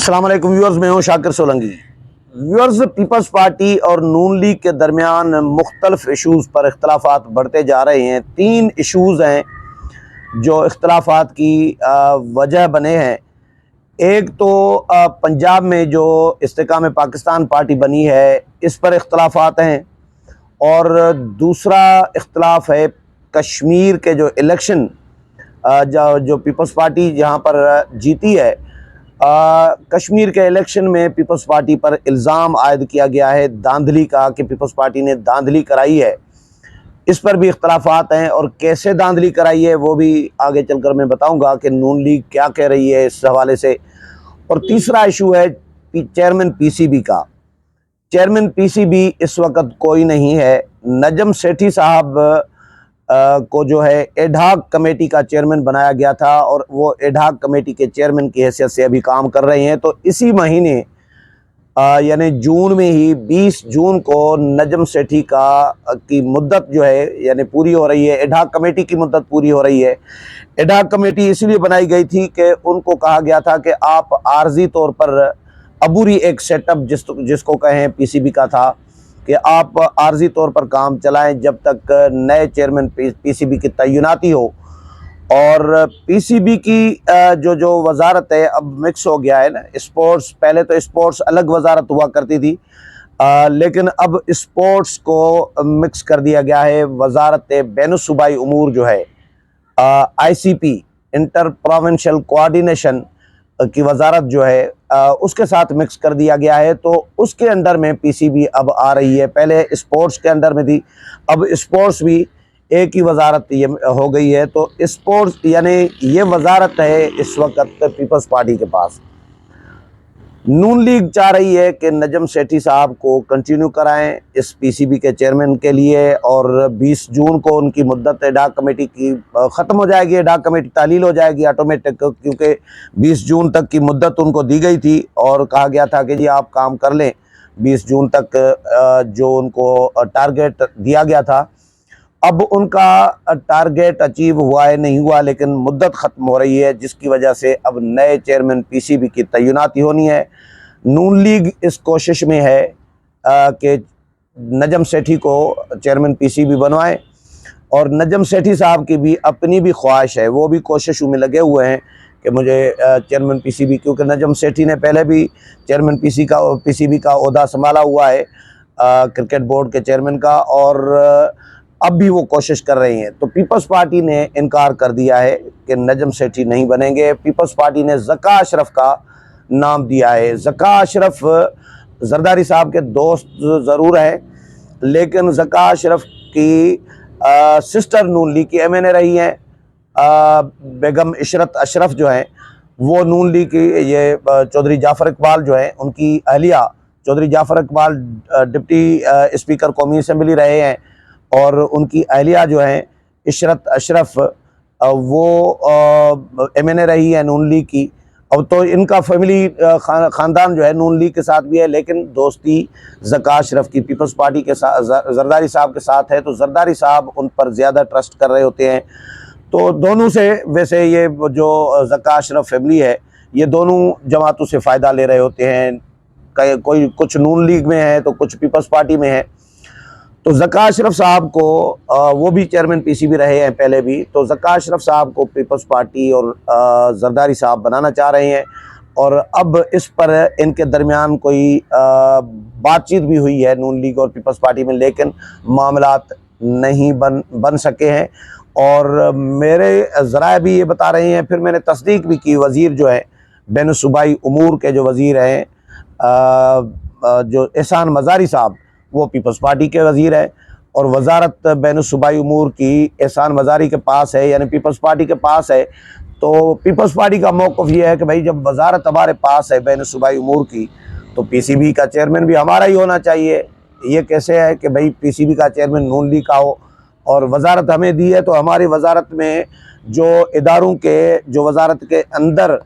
السلام علیکم ویورز، میں ہوں شاکر سولنگی۔ ویورز، پیپلز پارٹی اور نون لیگ کے درمیان مختلف ایشوز پر اختلافات بڑھتے جا رہے ہیں۔ 3 ایشوز ہیں جو اختلافات کی وجہ بنے ہیں۔ ایک تو پنجاب میں جو استحکام پاکستان پارٹی بنی ہے اس پر اختلافات ہیں، اور دوسرا اختلاف ہے کشمیر کے جو الیکشن جو پیپلز پارٹی جہاں پر جیتی ہے، کشمیر کے الیکشن میں پیپلز پارٹی پر الزام عائد کیا گیا ہے دھاندلی کا، کہ پیپلز پارٹی نے دھاندلی کرائی ہے۔ اس پر بھی اختلافات ہیں، اور کیسے دھاندلی کرائی ہے وہ بھی آگے چل کر میں بتاؤں گا کہ نون لیگ کیا کہہ رہی ہے اس حوالے سے۔ اور تیسرا ایشو ہے چیئرمین پی سی بی کا۔ چیئرمین پی سی بی اس وقت کوئی نہیں ہے۔ نجم سیٹھی صاحب کو جو ہے ایڈ ہاک کمیٹی کا چیئرمین بنایا گیا تھا، اور وہ ایڈ ہاک کمیٹی کے چیئرمین کی حیثیت سے ابھی کام کر رہے ہیں۔ تو اسی مہینے یعنی جون میں ہی 20 جون کو نجم سیٹھی کی مدت جو ہے یعنی پوری ہو رہی ہے، ایڈ ہاک کمیٹی کی مدت پوری ہو رہی ہے۔ ایڈ ہاک کمیٹی اس لیے بنائی گئی تھی کہ ان کو کہا گیا تھا کہ آپ عارضی طور پر عبوری ایک سیٹ اپ جس کو کہیں پی سی بی کا تھا، کہ آپ عارضی طور پر کام چلائیں جب تک نئے چیئرمین پی سی بی کی تعیناتی ہو۔ اور پی سی بی کی جو وزارت ہے اب مکس ہو گیا ہے نا، اسپورٹس، پہلے تو اسپورٹس الگ وزارت ہوا کرتی تھی، لیکن اب اسپورٹس کو مکس کر دیا گیا ہے۔ وزارت بین الصوبائی امور جو ہے آئی سی پی، انٹر پروونشل کوآرڈینیشن کی وزارت جو ہے اس کے ساتھ مکس کر دیا گیا ہے، تو اس کے انڈر میں پی سی بی اب آ رہی ہے۔ پہلے اسپورٹس کے انڈر میں تھی، اب اسپورٹس بھی ایک ہی وزارت یہ ہو گئی ہے۔ تو اسپورٹس یعنی یہ وزارت ہے اس وقت پیپلز پارٹی کے پاس۔ نون لیگ چاہ رہی ہے کہ نجم سیٹھی صاحب کو کنٹینیو کرائیں اس پی سی بی کے چیئرمین کے لیے، اور 20 جون کو ان کی مدت ایڈ ہاک کمیٹی کی ختم ہو جائے گی، ایڈ ہاک کمیٹی تعلیل ہو جائے گی آٹومیٹک، کیونکہ 20 جون تک کی مدت ان کو دی گئی تھی، اور کہا گیا تھا کہ جی آپ کام کر لیں 20 جون تک جو ان کو ٹارگیٹ دیا گیا تھا۔ اب ان کا ٹارگیٹ اچیو ہوا ہے نہیں ہوا، لیکن مدت ختم ہو رہی ہے، جس کی وجہ سے اب نئے چیئرمین پی سی بی کی تعیناتی ہونی ہے۔ نون لیگ اس کوشش میں ہے کہ نجم سیٹھی کو چیئرمین پی سی بی بنوائیں، اور نجم سیٹھی صاحب کی بھی اپنی بھی خواہش ہے، وہ بھی کوششوں میں لگے ہوئے ہیں کہ مجھے چیئرمین پی سی بی، کیونکہ نجم سیٹھی نے پہلے بھی چیئرمین پی سی بی کا عہدہ سنبھالا ہوا ہے کرکٹ بورڈ کے چیئرمین کا، اور اب بھی وہ کوشش کر رہی ہیں۔ تو پیپلز پارٹی نے انکار کر دیا ہے کہ نجم سیٹھی نہیں بنیں گے۔ پیپلز پارٹی نے ذکا اشرف کا نام دیا ہے۔ ذکا اشرف زرداری صاحب کے دوست ضرور ہیں، لیکن ذکا اشرف کی سسٹر نون لیگ کی ایم این اے رہی ہیں، بیگم عشرت اشرف جو ہیں، وہ نون لیگ کی، یہ چودھری جعفر اقبال جو ہیں ان کی اہلیہ، چودھری جعفر اقبال ڈپٹی اسپیکر قومی اسمبلی رہے ہیں، اور ان کی اہلیہ جو ہیں عشرت اشرف وہ ایم این اے رہی ہے نون لیگ کی۔ اب تو ان کا فیملی خاندان جو ہے نون لیگ کے ساتھ بھی ہے، لیکن دوستی ذکا اشرف کی پیپلز پارٹی کے ساتھ، زرداری صاحب کے ساتھ ہے، تو زرداری صاحب ان پر زیادہ ٹرسٹ کر رہے ہوتے ہیں۔ تو دونوں سے، ویسے یہ جو ذکا اشرف فیملی ہے یہ دونوں جماعتوں سے فائدہ لے رہے ہوتے ہیں، کوئی کچھ نون لیگ میں ہے تو کچھ پیپلز پارٹی میں ہے۔ تو ذکا اشرف صاحب کو وہ بھی چیئرمین پی سی بی رہے ہیں پہلے بھی، تو ذکا اشرف صاحب کو پیپلز پارٹی اور زرداری صاحب بنانا چاہ رہے ہیں، اور اب اس پر ان کے درمیان کوئی بات چیت بھی ہوئی ہے نون لیگ اور پیپلز پارٹی میں، لیکن معاملات نہیں بن سکے ہیں۔ اور میرے ذرائع بھی یہ بتا رہے ہیں، پھر میں نے تصدیق بھی کی، وزیر جو ہے بین الصوبائی امور کے جو وزیر ہیں جو احسان مزاری صاحب، وہ پیپلز پارٹی کے وزیر ہیں، اور وزارت بین الصوبائی امور کی احسان مزاری کے پاس ہے، یعنی پیپلز پارٹی کے پاس ہے۔ تو پیپلز پارٹی کا موقف یہ ہے کہ بھائی جب وزارت ہمارے پاس ہے بین الصوبائی امور کی، تو پی سی بی کا چیئرمین بھی ہمارا ہی ہونا چاہیے۔ یہ کیسے ہے کہ بھائی پی سی بی کا چیئرمین نون لیگ کا ہو، اور وزارت ہمیں دی ہے، تو ہماری وزارت میں جو اداروں کے، جو وزارت کے اندر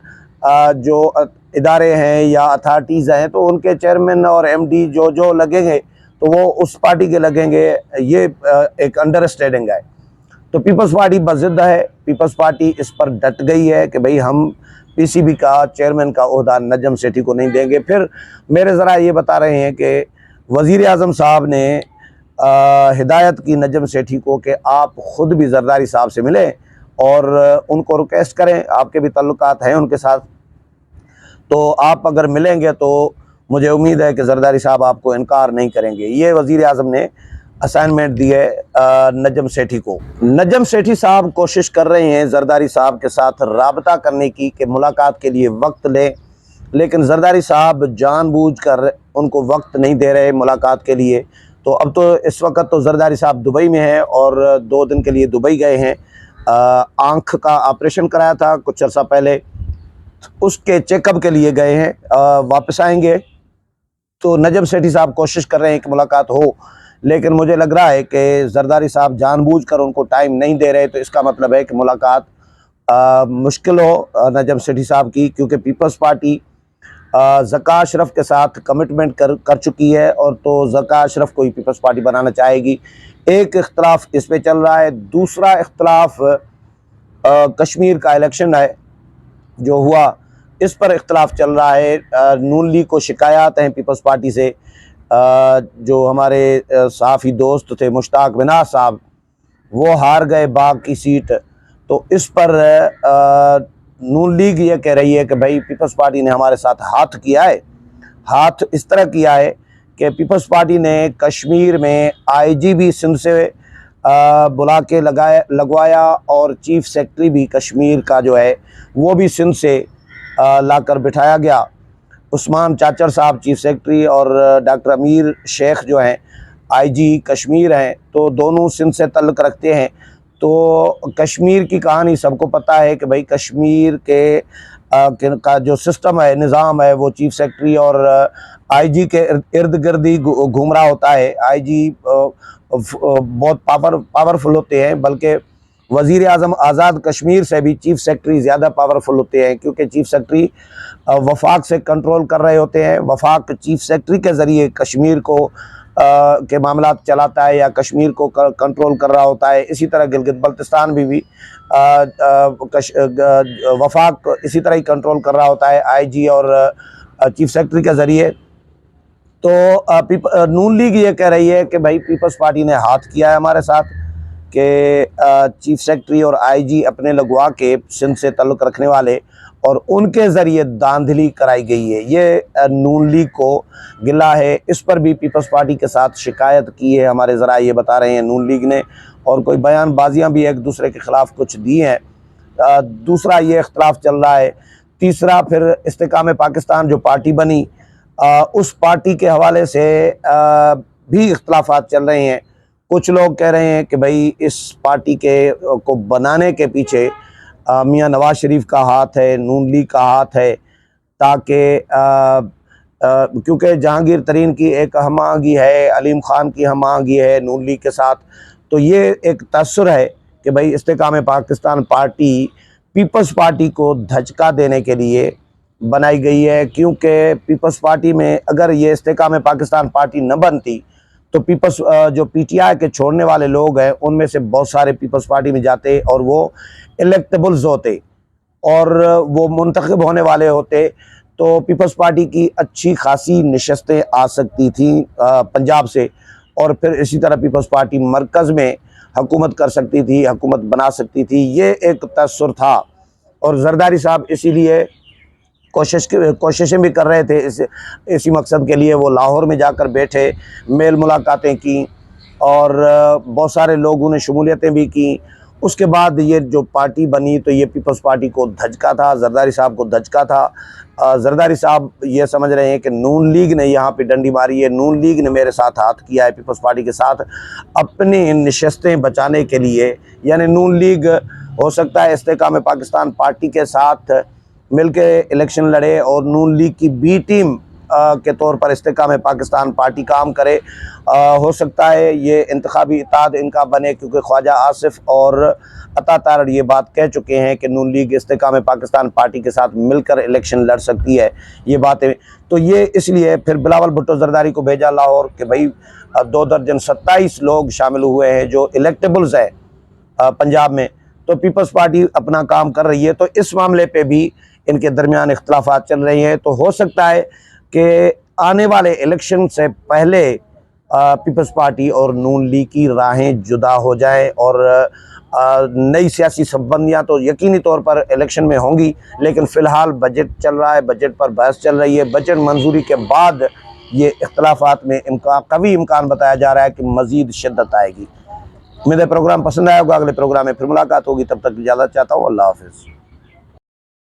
جو ادارے ہیں یا اتھارٹیز ہیں، تو ان کے چیئرمین اور ایم ڈی جو لگیں گے تو وہ اس پارٹی کے لگیں گے، یہ ایک انڈرسٹینڈنگ ہے۔ تو پیپلز پارٹی بضد ہے، پیپلز پارٹی اس پر ڈٹ گئی ہے کہ بھئی ہم PCB کا چیئرمین کا عہدہ نجم سیٹھی کو نہیں دیں گے۔ پھر میرے ذرائع یہ بتا رہے ہیں کہ وزیر اعظم صاحب نے ہدایت کی نجم سیٹھی کو کہ آپ خود بھی زرداری صاحب سے ملیں اور ان کو ریکویسٹ کریں، آپ کے بھی تعلقات ہیں ان کے ساتھ، تو آپ اگر ملیں گے تو مجھے امید ہے کہ زرداری صاحب آپ کو انکار نہیں کریں گے۔ یہ وزیر اعظم نے اسائنمنٹ دی ہے نجم سیٹھی کو۔ نجم سیٹھی صاحب کوشش کر رہے ہیں زرداری صاحب کے ساتھ رابطہ کرنے کی کہ ملاقات کے لیے وقت لیں، لیکن زرداری صاحب جان بوجھ کر ان کو وقت نہیں دے رہے ملاقات کے لیے۔ تو اب تو اس وقت تو زرداری صاحب دبئی میں ہیں اور 2 دن کے لیے دبئی گئے ہیں، آنکھ کا آپریشن کرایا تھا کچھ عرصہ پہلے، اس کے چیک اپ کے لیے گئے ہیں، واپس آئیں گے۔ تو نجم سیٹھی صاحب کوشش کر رہے ہیں کہ ملاقات ہو، لیکن مجھے لگ رہا ہے کہ زرداری صاحب جان بوجھ کر ان کو ٹائم نہیں دے رہے، تو اس کا مطلب ہے کہ ملاقات مشکل ہو نجم سیٹھی صاحب کی، کیونکہ پیپلز پارٹی ذکا اشرف کے ساتھ کمٹمنٹ کر چکی ہے، اور تو ذکا اشرف کو ہی پیپلز پارٹی بنانا چاہے گی۔ ایک اختلاف اس پہ چل رہا ہے۔ دوسرا اختلاف کشمیر کا الیکشن ہے جو ہوا، اس پر اختلاف چل رہا ہے۔ نون لیگ کو شکایات ہیں پیپلز پارٹی سے، جو ہمارے صحافی دوست تھے مشتاق مناز صاحب، وہ ہار گئے باغ کی سیٹ، تو اس پر نون لیگ یہ کہہ رہی ہے کہ بھائی پیپلز پارٹی نے ہمارے ساتھ ہاتھ کیا ہے۔ ہاتھ اس طرح کیا ہے کہ پیپلز پارٹی نے کشمیر میں IGP سندھ سے بلا کے لگوایا، اور چیف سیکرٹری بھی کشمیر کا جو ہے وہ بھی سندھ سے لا کر بٹھایا گیا۔ عثمان چاچر صاحب چیف سیکرٹری اور ڈاکٹر امیر شیخ جو ہیں IG کشمیر ہیں، تو دونوں سندھ سے تعلق رکھتے ہیں۔ تو کشمیر کی کہانی سب کو پتہ ہے کہ بھائی کشمیر کے کا جو سسٹم ہے، نظام ہے، وہ چیف سیکرٹری اور IG کے ارد گرد ہی گھوم رہا ہوتا ہے۔ IG بہت پاورفل ہوتے ہیں، بلکہ وزیر اعظم آزاد کشمیر سے بھی چیف سیکرٹری زیادہ پاورفل ہوتے ہیں، کیونکہ چیف سیکرٹری وفاق سے کنٹرول کر رہے ہوتے ہیں۔ وفاق چیف سیکرٹری کے ذریعے کشمیر کو کے معاملات چلاتا ہے یا کشمیر کو کنٹرول کر رہا ہوتا ہے۔ اسی طرح گلگت بلتستان بھی وفاق اسی طرح ہی کنٹرول کر رہا ہوتا ہے IG اور چیف سیکرٹری کے ذریعے۔ تو نون لیگ یہ کہہ رہی ہے کہ بھائی پیپلز پارٹی نے ہاتھ کیا ہے ہمارے ساتھ، کہ چیف سیکرٹری اور IG اپنے لگوا کے سندھ سے تعلق رکھنے والے، اور ان کے ذریعے داندھلی کرائی گئی ہے۔ یہ نون لیگ کو گلہ ہے، اس پر بھی پیپلز پارٹی کے ساتھ شکایت کی ہے، ہمارے ذرائع یہ بتا رہے ہیں نون لیگ نے، اور کوئی بیان بازیاں بھی ایک دوسرے کے خلاف کچھ دی ہیں۔ دوسرا یہ اختلاف چل رہا ہے۔ تیسرا پھر استحکام پاکستان جو پارٹی بنی، اس پارٹی کے حوالے سے بھی اختلافات چل رہے ہیں۔ کچھ لوگ کہہ رہے ہیں کہ بھائی اس پارٹی کو بنانے کے پیچھے میاں نواز شریف کا ہاتھ ہے، نون لیگ کا ہاتھ ہے، تاکہ کیونکہ جہانگیر ترین کی ایک ہم آہنگی ہے، علیم خان کی ہم آہنگی ہے نون لیگ کے ساتھ، تو یہ ایک تاثر ہے کہ بھائی استحکام پاکستان پارٹی پیپلز پارٹی کو دھچکا دینے کے لیے بنائی گئی ہے، کیونکہ پیپلز پارٹی میں اگر یہ استحکام پاکستان پارٹی نہ بنتی تو جو PTI کے چھوڑنے والے لوگ ہیں ان میں سے بہت سارے پیپلز پارٹی میں جاتے اور وہ الیکٹیبلز ہوتے اور وہ منتخب ہونے والے ہوتے، تو پیپلز پارٹی کی اچھی خاصی نشستیں آ سکتی تھیں پنجاب سے، اور پھر اسی طرح پیپلز پارٹی مرکز میں حکومت کر سکتی تھی، حکومت بنا سکتی تھی۔ یہ ایک تاثر تھا، اور زرداری صاحب اسی لیے کوششیں بھی کر رہے تھے اسی مقصد کے لیے۔ وہ لاہور میں جا کر بیٹھے، میل ملاقاتیں کیں، اور بہت سارے لوگوں نے شمولیتیں بھی کیں۔ اس کے بعد یہ جو پارٹی بنی تو یہ پیپلز پارٹی کو دھچکا تھا، زرداری صاحب کو دھچکا تھا۔ زرداری صاحب یہ سمجھ رہے ہیں کہ نون لیگ نے یہاں پہ ڈنڈی ماری ہے، نون لیگ نے میرے ساتھ ہاتھ کیا ہے پیپلز پارٹی کے ساتھ اپنی نشستیں بچانے کے لیے، یعنی نون لیگ ہو سکتا ہے استحکام پاکستان پارٹی کے ساتھ مل کے الیکشن لڑے اور نون لیگ کی B ٹیم کے طور پر استحکام پاکستان پارٹی کام کرے۔ ہو سکتا ہے یہ انتخابی اتحاد ان کا بنے، کیونکہ خواجہ آصف اور عطا تارڑ یہ بات کہہ چکے ہیں کہ نون لیگ استحکام پاکستان پارٹی کے ساتھ مل کر الیکشن لڑ سکتی ہے۔ یہ باتیں تو یہ اس لیے پھر بلاول بھٹو زرداری کو بھیجا لاہور کہ بھائی 2 درجن 27 لوگ شامل ہوئے ہیں جو الیکٹیبلز ہیں پنجاب میں، تو پیپلز پارٹی اپنا کام کر رہی ہے۔ تو اس معاملے پہ بھی ان کے درمیان اختلافات چل رہے ہیں، تو ہو سکتا ہے کہ آنے والے الیکشن سے پہلے پیپلز پارٹی اور نون لیگ کی راہیں جدا ہو جائیں، اور نئی سیاسی سبندیاں تو یقینی طور پر الیکشن میں ہوں گی، لیکن فی الحال بجٹ چل رہا ہے، بجٹ پر بحث چل رہی ہے۔ بجٹ منظوری کے بعد یہ اختلافات میں قوی امکان بتایا جا رہا ہے کہ مزید شدت آئے گی۔ امید ہے پروگرام پسند آیا ہوگا، اگلے پروگرام میں پھر ملاقات ہوگی، تب تک اجازت چاہتا ہوں، اللہ حافظ۔